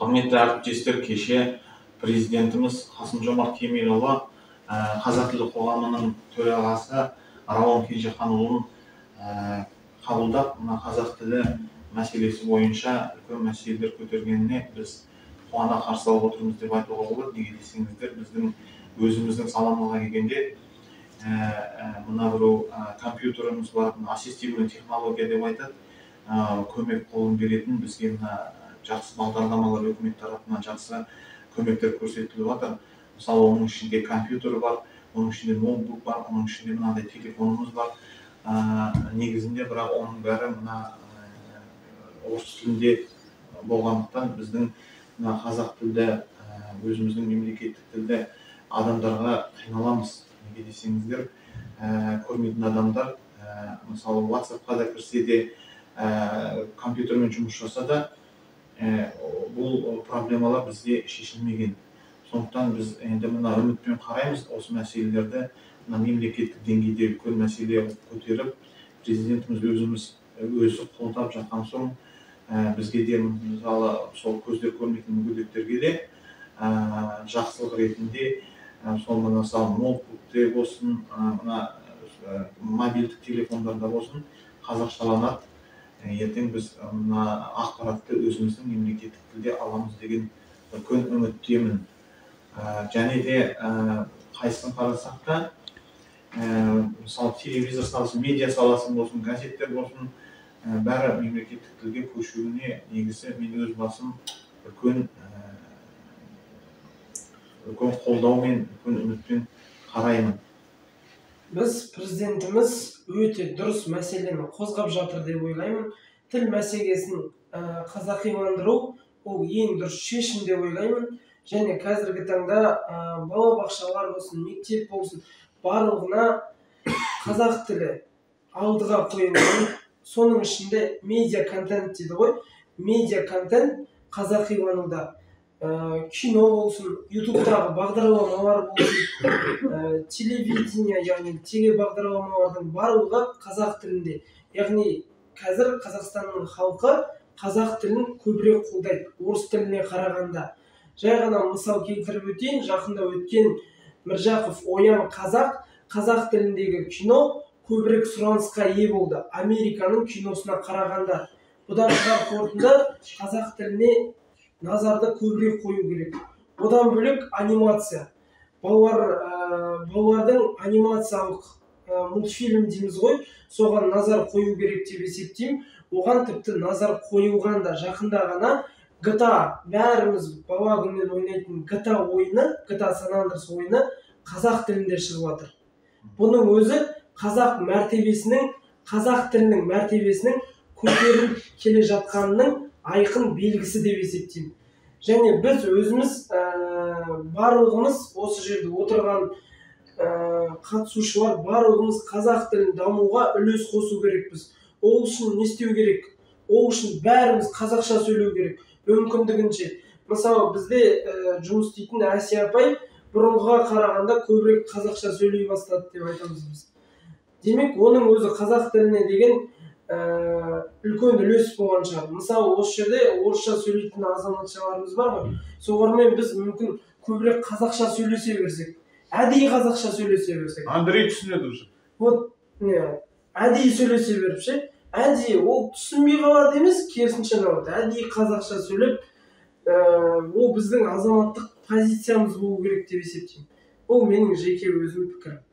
Құрметті әріптестер, кеше президентіміз Қасым-Жомарт Кемелұлы қазақ тілі қоғамының төрағасы Рауан Кенжеханұлын қабылдап, қазақ тілі мәселесі бойынша үлкен мәселелер көтергеніне біз қуана қарсы алып отырмыз деп айтуға болады. Неге десеңіздер, біздің өзіміздің саламызға келгенде мына біреу компьютеріміз бар, ассистивный технология деп айтады, көмек қолын беретін, бізге жақсы бағдарламалар өкімет тарапынан жақсы көмектер көрсетіліп жатыр. Мысалы, оның ішінде компьютер бар, оның ішінде ноутбук бар, оның ішінде мынандай телефонымыз бар. Негізінде бірақ оның бәрі мына орыс тілінде болғандықтан біздің қазақ тілді, өзіміздің мемлекеттік тілді адамдарға қиналамыз. Неге десеңіздер, көрмейтін адамдар, мысалы, WhatsApp-қа да кірсе де, компьютермен жұмыс жаса да, бұл проблемалар бізде шешілмеген. Сондықтан біз енді мына үмітпен қараймыз, осы мәселелерді мемлекеттік деңгейде үлкен мәселе көтеріп, президентіміз өзі қолдап жатқан соң, бізге де, мысалы, сол көздер көрмейтін мүгедектерге де жақсылық ретінде, сол мысалы ноутбукте болсын, мобильдік телефондарда болсын, қазақшаланады. Ертең біз ақпаратты өзіміздің мемлекеттік тілде аламыз деген үлкен үміттемін. Және де қайсысын қарасақ та, мысалы телевизор саласын, медиа саласын болсын, газеттер болсын, бәрі мемлекеттік тілге көшуіне негізі мен өз басым үлкен қолдаумен, үлкен үмітпен қараймын. Біз президентіміз өте дұрыс мәселені қозғап жатыр деп ойлаймын. Тіл мәселесін қазақиландыру ол ең дұрыс шешім деп ойлаймын. Және қазіргі таңда балабақшалар болсын, мектеп болсын, барлығына қазақ тілі алдыға қойылған. Соның ішінде медиа контент дейді ғой. Медиа контент қазақилануда. Кино болсын, ютубтағы бағдарламалар болсын, телевидение, яғни телебағдарламалардың барлығы қазақ тілінде. Яғни қазір Қазақстанның халқы қазақ тілін көбірек қолдайды, орыс тіліне қарағанда. Жай ғана мысал келтіріп өтейін, жақында өткен Міржақов Оян қазақ тіліндегі кино көбірек сұранысқа ие болды, Американың киносына қарағанда. Бұдан шығар қорытынды қазақ тіліне назарды көбірек қою керек. Одан бөлек анимация. Балалардың анимациялық мультфильм дейміз ғой, соған назар қою керек деп есептеймін. Оған тіпті назар қойылған да жақында ғана GTA, бәріміз бала күннен ойнайтын GTA ойыны, GTA San Andreas ойыны қазақ тілінде шығып жатыр. Бұның өзі қазақ тілінің мәртебесінің көтеріліп келе жатқанының айқын белгісі деп есептеймін. Және біз өзіміз барлығымыз осы жерде отырған қатысушылар барлығымыз қазақ тілін дамуға үлес қосу керекпіз. Ол үшін не істеу керек? Ол үшін бәріміз қазақша сөйлеу керек, мүмкіндігінше. Мысалы, бізде жұмыс істейтін Әсия апай бұрынғыға қарағанда көбірек қазақша сөйлей бастады деп айтамыз біз. Демек, оның өзі қазақ тіліне деген үлкен үлес болған шығар. Мысалы, осы жерде орысша сөйлейтін азаматшаларымыз бар ғой. Солармен біз мүмкін көбірек қазақша сөйлесе берсек, әдейі қазақша сөйлесе берсек. Андрей түсінеді уже. Вот, әдейі сөйлесе беріп ше, әдейі ол түсінбей қалады емес, керісінше әдейі қазақша сөйлеп, ол біздің азаматтық позициямыз болу керек деп есептеймін. Ол менің жеке өзім пікірім.